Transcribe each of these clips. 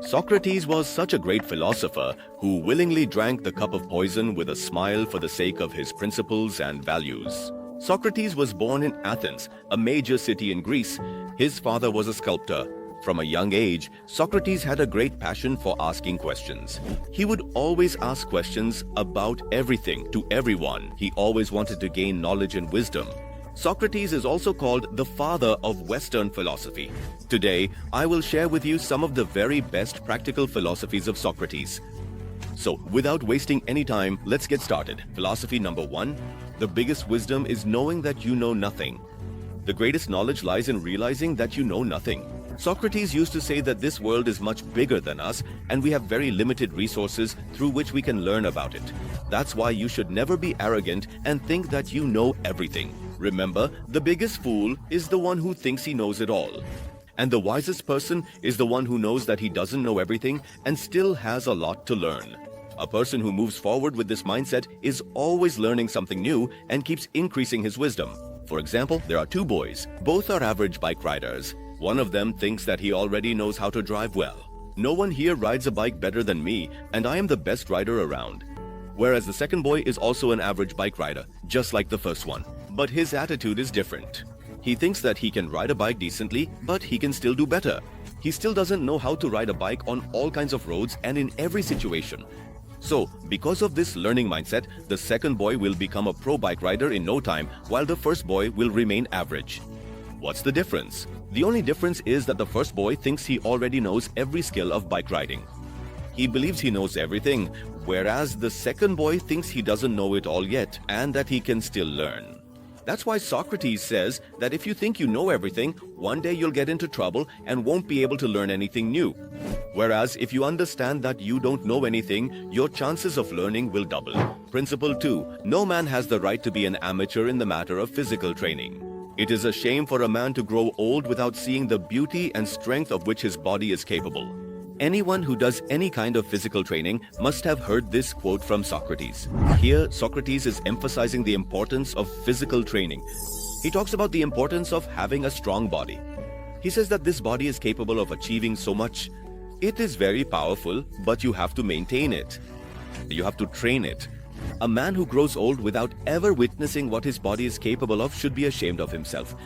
Socrates was such a great philosopher who willingly drank the cup of poison with a smile for the sake of his principles and values. Socrates was born in Athens, a major city in Greece. His father was a sculptor. From a young age, Socrates had a great passion for asking questions. He would always ask questions about everything to everyone. He always wanted to gain knowledge and wisdom. Socrates is also called the father of Western philosophy. Today, I will share with you some of the very best practical philosophies of Socrates. So, without wasting any time, let's get started. Philosophy number 1. The biggest wisdom is knowing that you know nothing. The greatest knowledge lies in realizing that you know nothing. Socrates used to say that this world is much bigger than us and we have very limited resources through which we can learn about it. That's why you should never be arrogant and think that you know everything. Remember, the biggest fool is the one who thinks he knows it all. And the wisest person is the one who knows that he doesn't know everything and still has a lot to learn. A person who moves forward with this mindset is always learning something new and keeps increasing his wisdom. For example, there are two boys. Both are average bike riders. One of them thinks that he already knows how to drive well. No one here rides a bike better than me, and I am the best rider around. Whereas the second boy is also an average bike rider, just like the first one. But his attitude is different. He thinks that he can ride a bike decently, but he can still do better. He still doesn't know how to ride a bike on all kinds of roads and in every situation. So, because of this learning mindset, the second boy will become a pro bike rider in no time, while the first boy will remain average. What's the difference? The only difference is that the first boy thinks he already knows every skill of bike riding. He believes he knows everything, whereas the second boy thinks he doesn't know it all yet and that he can still learn. That's why Socrates says that if you think you know everything, one day you'll get into trouble and won't be able to learn anything new. Whereas if you understand that you don't know anything, your chances of learning will double. Principle 2. No man has the right to be an amateur in the matter of physical training. It is a shame for a man to grow old without seeing the beauty and strength of which his body is capable. Anyone who does any kind of physical training must have heard this quote from Socrates. Here, Socrates is emphasizing the importance of physical training. He talks about the importance of having a strong body. He says that this body is capable of achieving so much. It is very powerful, but you have to maintain it. You have to train it. A man who grows old without ever witnessing what his body is capable of should be ashamed of himself.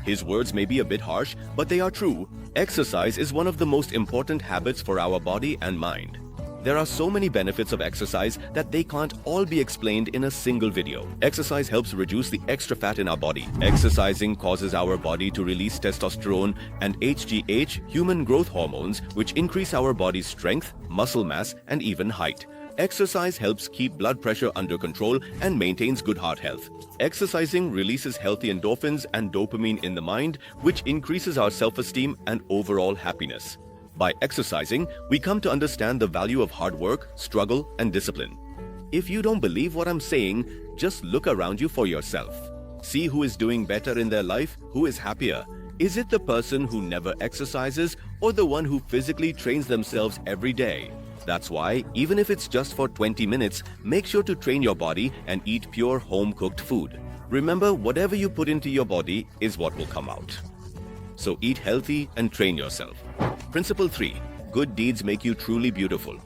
His words may be a bit harsh, but they are true. Exercise is one of the most important habits for our body and mind. There are so many benefits of exercise that they can't all be explained in a single video. Exercise helps reduce the extra fat in our body. Exercising causes our body to release testosterone and HGH, human growth hormones, which increase our body's strength, muscle mass, and even height. Exercise helps keep blood pressure under control and maintains good heart health. Exercising releases healthy endorphins and dopamine in the mind, which increases our self-esteem and overall happiness. By exercising, we come to understand the value of hard work, struggle, and discipline. If you don't believe what I'm saying, just look around you for yourself. See who is doing better in their life, who is happier. Is it the person who never exercises or the one who physically trains themselves every day? That's why, even if it's just for 20 minutes, make sure to train your body and eat pure home-cooked food. Remember, whatever you put into your body is what will come out. So eat healthy and train yourself. Principle 3. Good deeds make you truly beautiful.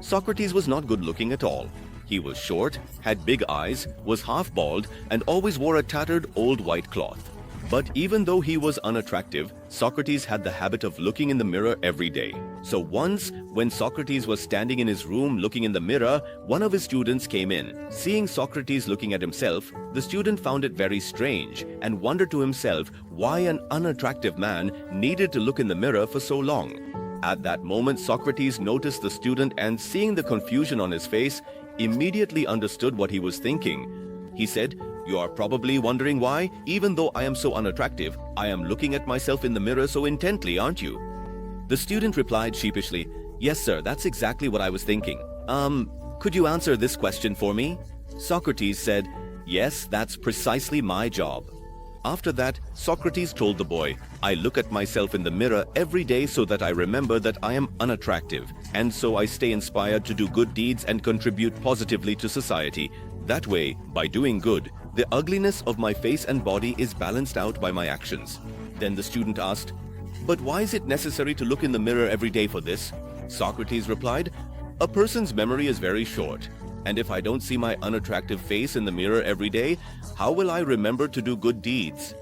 Socrates was not good-looking at all. He was short, had big eyes, was half-bald, and always wore a tattered old white cloth. But even though he was unattractive, Socrates had the habit of looking in the mirror every day. So once, when Socrates was standing in his room looking in the mirror, one of his students came in. Seeing Socrates looking at himself, the student found it very strange and wondered to himself why an unattractive man needed to look in the mirror for so long. At that moment, Socrates noticed the student and, seeing the confusion on his face, immediately understood what he was thinking. He said, "You are probably wondering why, even though I am so unattractive, I am looking at myself in the mirror so intently, aren't you?" The student replied sheepishly, "Yes, sir, that's exactly what I was thinking. Could you answer this question for me?" Socrates said, "Yes, that's precisely my job." After that, Socrates told the boy, "I look at myself in the mirror every day so that I remember that I am unattractive, and so I stay inspired to do good deeds and contribute positively to society. That way, by doing good, the ugliness of my face and body is balanced out by my actions." Then the student asked, "But why is it necessary to look in the mirror every day for this?" Socrates replied, "A person's memory is very short, and if I don't see my unattractive face in the mirror every day, how will I remember to do good deeds?"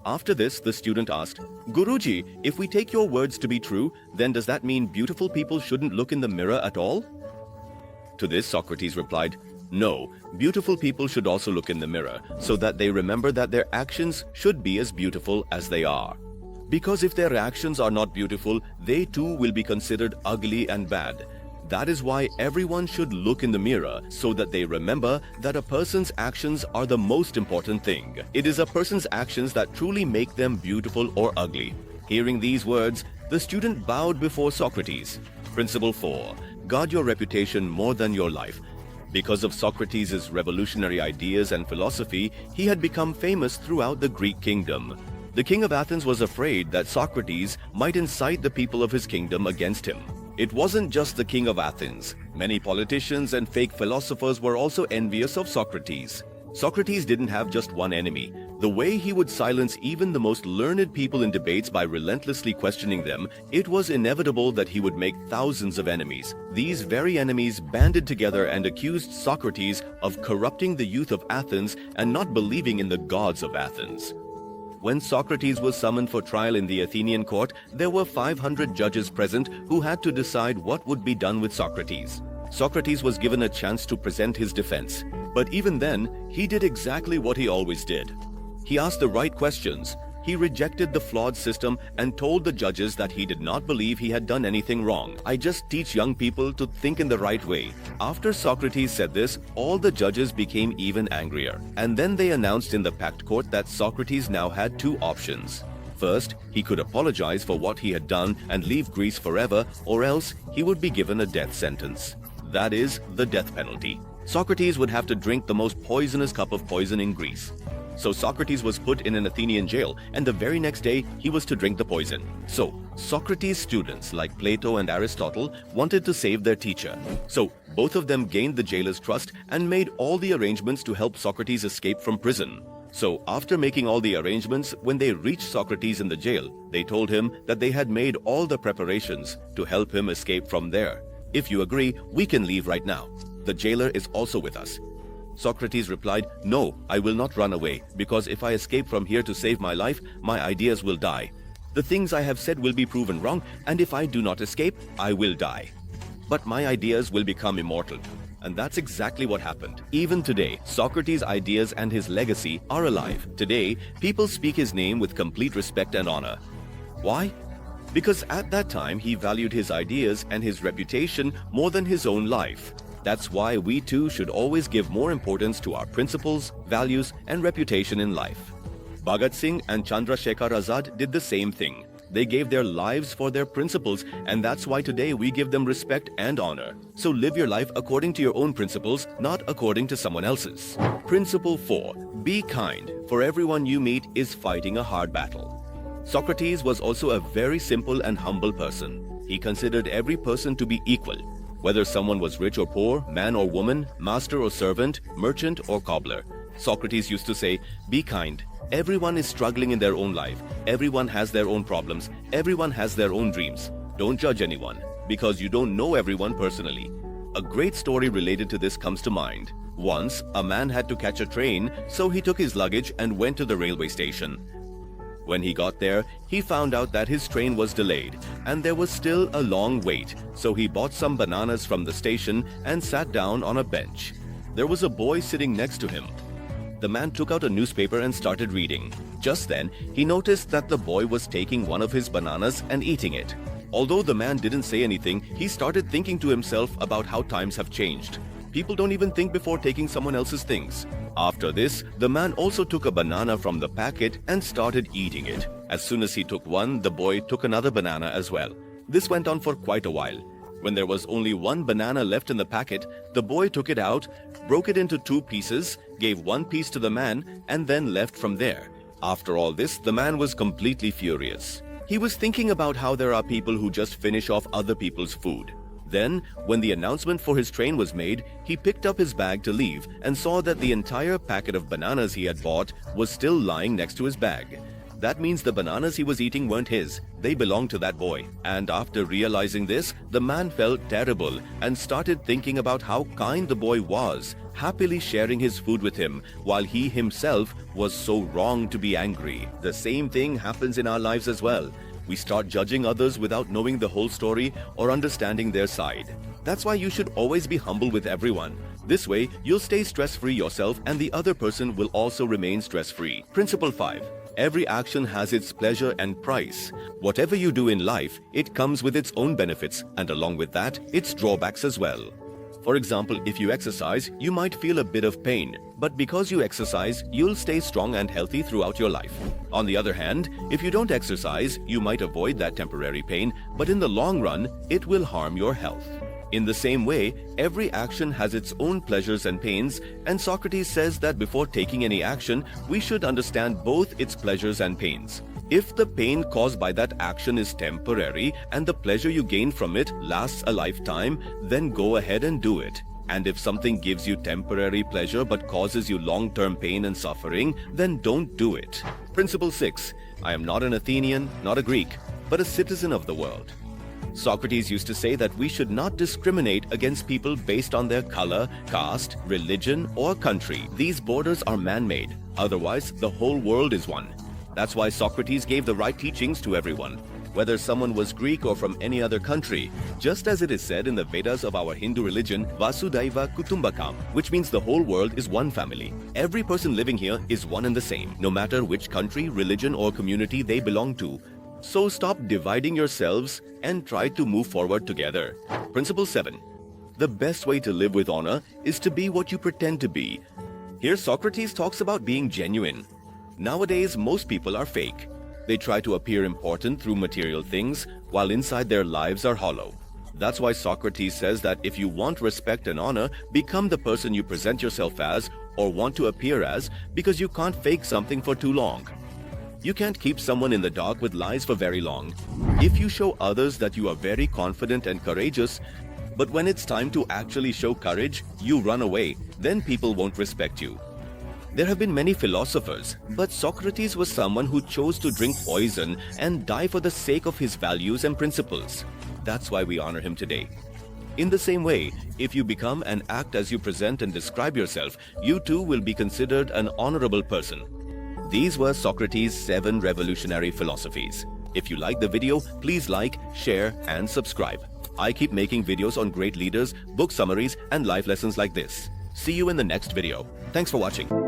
After this, the student asked, "Guruji, if we take your words to be true, then does that mean beautiful people shouldn't look in the mirror at all?" To this, Socrates replied, "No, beautiful people should also look in the mirror, so that they remember that their actions should be as beautiful as they are. Because if their actions are not beautiful, they too will be considered ugly and bad. That is why everyone should look in the mirror, so that they remember that a person's actions are the most important thing. It is a person's actions that truly make them beautiful or ugly." Hearing these words, the student bowed before Socrates. Principle 4. Guard your reputation more than your life. Because of Socrates' revolutionary ideas and philosophy, he had become famous throughout the Greek kingdom. The king of Athens was afraid that Socrates might incite the people of his kingdom against him. It wasn't just the king of Athens. Many politicians and fake philosophers were also envious of Socrates. Socrates didn't have just one enemy. The way he would silence even the most learned people in debates by relentlessly questioning them, it was inevitable that he would make thousands of enemies. These very enemies banded together and accused Socrates of corrupting the youth of Athens and not believing in the gods of Athens. When Socrates was summoned for trial in the Athenian court, there were 500 judges present who had to decide what would be done with Socrates. Socrates was given a chance to present his defense. But even then, he did exactly what he always did. He asked the right questions. He rejected the flawed system and told the judges that he did not believe he had done anything wrong. "I just teach young people to think in the right way." After Socrates said this, all the judges became even angrier. And then they announced in the packed court that Socrates now had two options. First, he could apologize for what he had done and leave Greece forever, or else he would be given a death sentence. That is, the death penalty. Socrates would have to drink the most poisonous cup of poison in Greece. So Socrates was put in an Athenian jail, and the very next day he was to drink the poison. So Socrates' students like Plato and Aristotle wanted to save their teacher. So both of them gained the jailer's trust and made all the arrangements to help Socrates escape from prison. So after making all the arrangements, when they reached Socrates in the jail, they told him that they had made all the preparations to help him escape from there. "If you agree, we can leave right now. The jailer is also with us." Socrates replied, "No, I will not run away, because if I escape from here to save my life, my ideas will die. The things I have said will be proven wrong, and if I do not escape, I will die. But my ideas will become immortal." And that's exactly what happened. Even today, Socrates' ideas and his legacy are alive. Today, people speak his name with complete respect and honor. Why? Because at that time, he valued his ideas and his reputation more than his own life. That's why we too should always give more importance to our principles, values, and reputation in life. Bhagat Singh and Chandrasekhar Azad did the same thing. They gave their lives for their principles, and that's why today we give them respect and honor. So live your life according to your own principles, not according to someone else's. Principle 4. Be kind, for everyone you meet is fighting a hard battle. Socrates was also a very simple and humble person. He considered every person to be equal. Whether someone was rich or poor, man or woman, master or servant, merchant or cobbler. Socrates used to say, "Be kind. Everyone is struggling in their own life. Everyone has their own problems. Everyone has their own dreams. Don't judge anyone, because you don't know everyone personally." A great story related to this comes to mind. Once, a man had to catch a train, so he took his luggage and went to the railway station. When he got there, he found out that his train was delayed, and there was still a long wait, so he bought some bananas from the station and sat down on a bench. There was a boy sitting next to him. The man took out a newspaper and started reading. Just then, he noticed that the boy was taking one of his bananas and eating it. Although the man didn't say anything, he started thinking to himself about how times have changed. People don't even think before taking someone else's things. After this, the man also took a banana from the packet and started eating it. As soon as he took one, the boy took another banana as well. This went on for quite a while. When there was only one banana left in the packet, the boy took it out, broke it into 2 pieces, gave 1 piece to the man, and then left from there. After all this, the man was completely furious. He was thinking about how there are people who just finish off other people's food. Then, when the announcement for his train was made, he picked up his bag to leave and saw that the entire packet of bananas he had bought was still lying next to his bag. That means the bananas he was eating weren't his. They belonged to that boy. And after realizing this, the man felt terrible and started thinking about how kind the boy was, happily sharing his food with him, while he himself was so wrong to be angry. The same thing happens in our lives as well. We start judging others without knowing the whole story or understanding their side. That's why you should always be humble with everyone. This way, you'll stay stress-free yourself and the other person will also remain stress-free. Principle 5. Every action has its pleasure and price. Whatever you do in life, it comes with its own benefits and along with that, its drawbacks as well. For example, if you exercise, you might feel a bit of pain, but because you exercise, you'll stay strong and healthy throughout your life. On the other hand, if you don't exercise, you might avoid that temporary pain, but in the long run, it will harm your health. In the same way, every action has its own pleasures and pains, and Socrates says that before taking any action, we should understand both its pleasures and pains. If the pain caused by that action is temporary and the pleasure you gain from it lasts a lifetime, then go ahead and do it. And if something gives you temporary pleasure but causes you long-term pain and suffering, then don't do it. Principle 6. I am not an Athenian, not a Greek, but a citizen of the world. Socrates used to say that we should not discriminate against people based on their color, caste, religion, or country. These borders are man-made. Otherwise, the whole world is one. That's why Socrates gave the right teachings to everyone, whether someone was Greek or from any other country. Just as it is said in the Vedas of our Hindu religion, Vasudhaiva Kutumbakam, which means the whole world is one family. Every person living here is one and the same, no matter which country, religion, or community they belong to. So stop dividing yourselves and try to move forward together. Principle 7. The best way to live with honor is to be what you pretend to be. Here Socrates talks about being genuine. Nowadays, most people are fake. They try to appear important through material things, while inside their lives are hollow. That's why Socrates says that if you want respect and honor, become the person you present yourself as or want to appear as, because you can't fake something for too long. You can't keep someone in the dark with lies for very long. If you show others that you are very confident and courageous, but when it's time to actually show courage, you run away, then people won't respect you. There have been many philosophers, but Socrates was someone who chose to drink poison and die for the sake of his values and principles. That's why we honor him today. In the same way, if you become and act as you present and describe yourself, you too will be considered an honorable person. These were Socrates' 7 revolutionary philosophies. If you like the video, please like, share, and subscribe. I keep making videos on great leaders, book summaries, and life lessons like this. See you in the next video. Thanks for watching.